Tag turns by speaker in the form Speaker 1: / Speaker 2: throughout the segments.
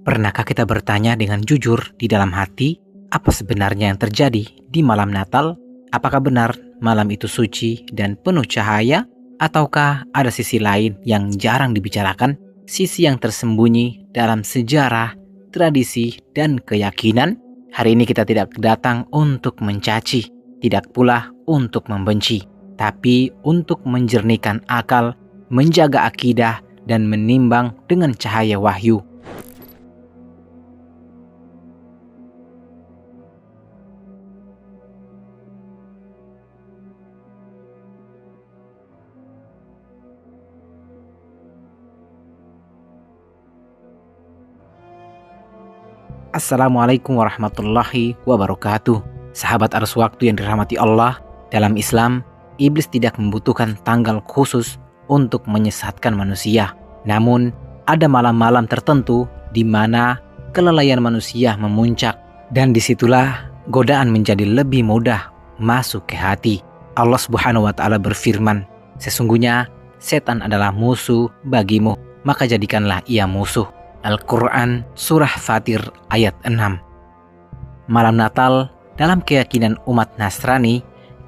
Speaker 1: Pernahkah kita bertanya dengan jujur di dalam hati, apa sebenarnya yang terjadi di malam Natal? Apakah benar malam itu suci dan penuh cahaya? Ataukah ada sisi lain yang jarang dibicarakan? Sisi yang tersembunyi dalam sejarah, tradisi, dan keyakinan? Hari ini kita tidak datang untuk mencaci, tidak pula untuk membenci, tapi untuk menjernihkan akal, menjaga akidah, dan menimbang dengan cahaya wahyu. Assalamualaikum warahmatullahi wabarakatuh. Sahabat arus waktu yang dirahmati Allah, dalam Islam, iblis tidak membutuhkan tanggal khusus untuk menyesatkan manusia. Namun, ada malam-malam tertentu di mana kelalaian manusia memuncak, dan disitulah godaan menjadi lebih mudah masuk ke hati. Allah Subhanahu wa Ta'ala berfirman, "Sesungguhnya setan adalah musuh bagimu, maka jadikanlah ia musuh." Al-Quran Surah Fatir ayat 6. Malam Natal dalam keyakinan umat Nasrani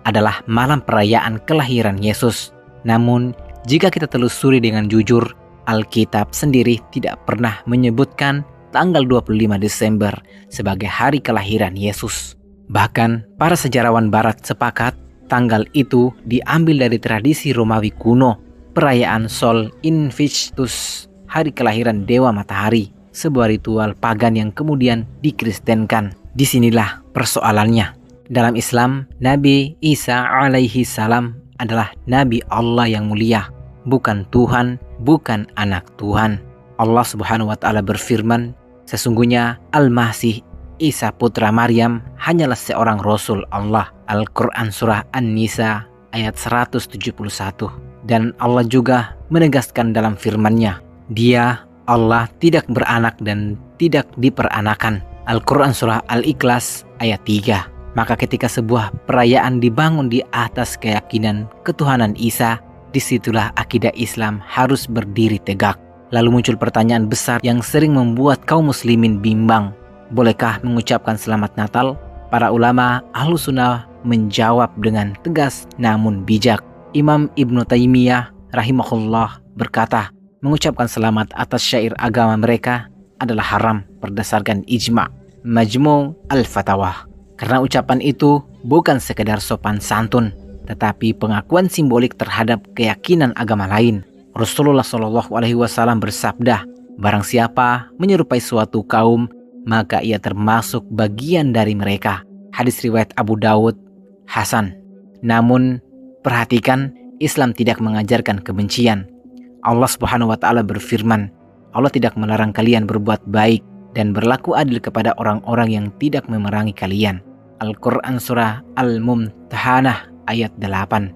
Speaker 1: adalah malam perayaan kelahiran Yesus. Namun, jika kita telusuri dengan jujur, Alkitab sendiri tidak pernah menyebutkan tanggal 25 Desember sebagai hari kelahiran Yesus. Bahkan, para sejarawan barat sepakat tanggal itu diambil dari tradisi Romawi kuno, perayaan Sol Invictus, hari kelahiran Dewa Matahari, sebuah ritual pagan yang kemudian dikristenkan. Disinilah persoalannya. Dalam Islam, Nabi Isa alaihi salam adalah Nabi Allah yang mulia, bukan Tuhan, bukan anak Tuhan. Allah Subhanahu wa Ta'ala berfirman, "Sesungguhnya Al-Masih Isa putra Maryam hanyalah seorang Rasul Allah." Al-Quran Surah An-Nisa ayat 171. Dan Allah juga menegaskan dalam firman-Nya, Dia, Allah, tidak beranak dan tidak diperanakan. Al-Quran Surah Al-Ikhlas ayat 3. Maka ketika sebuah perayaan dibangun di atas keyakinan ketuhanan Isa, disitulah akidah Islam harus berdiri tegak. Lalu muncul pertanyaan besar yang sering membuat kaum muslimin bimbang. Bolehkah mengucapkan selamat Natal? Para ulama Ahlus Sunnah menjawab dengan tegas namun bijak. Imam Ibnu Taimiyah rahimahullah berkata, mengucapkan selamat atas syair agama mereka adalah haram berdasarkan ijma' Majmu' al-Fatawa. Karena ucapan itu bukan sekedar sopan santun, tetapi pengakuan simbolik terhadap keyakinan agama lain. Rasulullah SAW bersabda, "Barang siapa menyerupai suatu kaum, maka ia termasuk bagian dari mereka." Hadis riwayat Abu Dawud, Hasan. Namun, perhatikan, Islam tidak mengajarkan kebencian. Allah Subhanahu wa Ta'ala berfirman, Allah tidak melarang kalian berbuat baik dan berlaku adil kepada orang-orang yang tidak memerangi kalian. Al-Quran Surah Al-Mumtahanah ayat 8.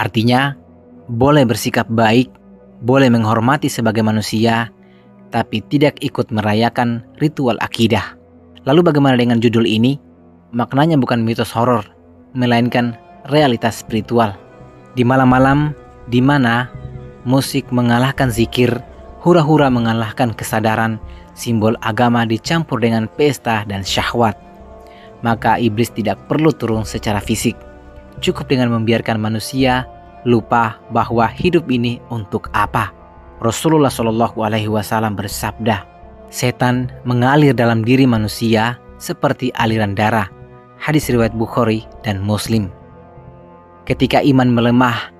Speaker 1: Artinya, boleh bersikap baik, boleh menghormati sebagai manusia, tapi tidak ikut merayakan ritual akidah. Lalu bagaimana dengan judul ini? Maknanya bukan mitos horor, melainkan realitas spiritual. Di malam-malam di mana musik mengalahkan zikir, hura-hura mengalahkan kesadaran, simbol agama dicampur dengan pesta dan syahwat, maka iblis tidak perlu turun secara fisik. Cukup dengan membiarkan manusia lupa bahwa hidup ini untuk apa. Rasulullah SAW bersabda, "Setan mengalir dalam diri manusia seperti aliran darah." Hadis riwayat Bukhari dan Muslim. Ketika iman melemah,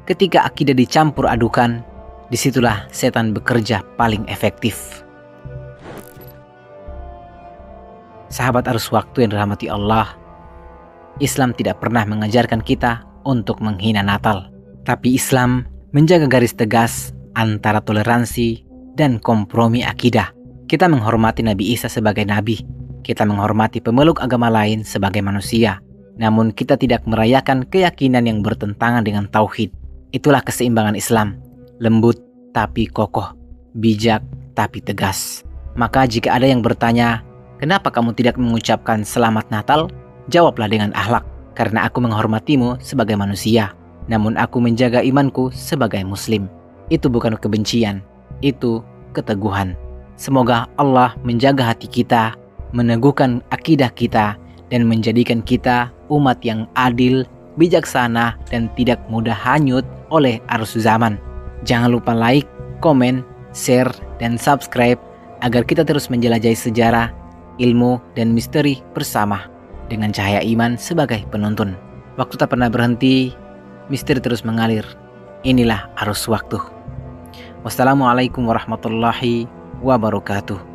Speaker 1: ketika akidah dicampur adukan, disitulah setan bekerja paling efektif. Sahabat arus waktu yang dirahmati Allah, Islam tidak pernah mengajarkan kita untuk menghina Natal. Tapi Islam menjaga garis tegas antara toleransi dan kompromi akidah. Kita menghormati Nabi Isa sebagai nabi. Kita menghormati pemeluk agama lain sebagai manusia. Namun kita tidak merayakan keyakinan yang bertentangan dengan tauhid. Itulah keseimbangan Islam, lembut tapi kokoh, bijak tapi tegas. Maka jika ada yang bertanya, kenapa kamu tidak mengucapkan selamat Natal? Jawablah dengan akhlak, karena aku menghormatimu sebagai manusia, namun aku menjaga imanku sebagai muslim. Itu bukan kebencian, itu keteguhan. Semoga Allah menjaga hati kita, meneguhkan akidah kita, dan menjadikan kita umat yang adil, bijaksana, dan tidak mudah hanyut oleh arus zaman. Jangan lupa like, komen, share, dan subscribe agar kita terus menjelajahi sejarah, ilmu, dan misteri bersama dengan cahaya iman sebagai penuntun. Waktu tak pernah berhenti, misteri terus mengalir. Inilah arus waktu. Wassalamualaikum warahmatullahi wabarakatuh.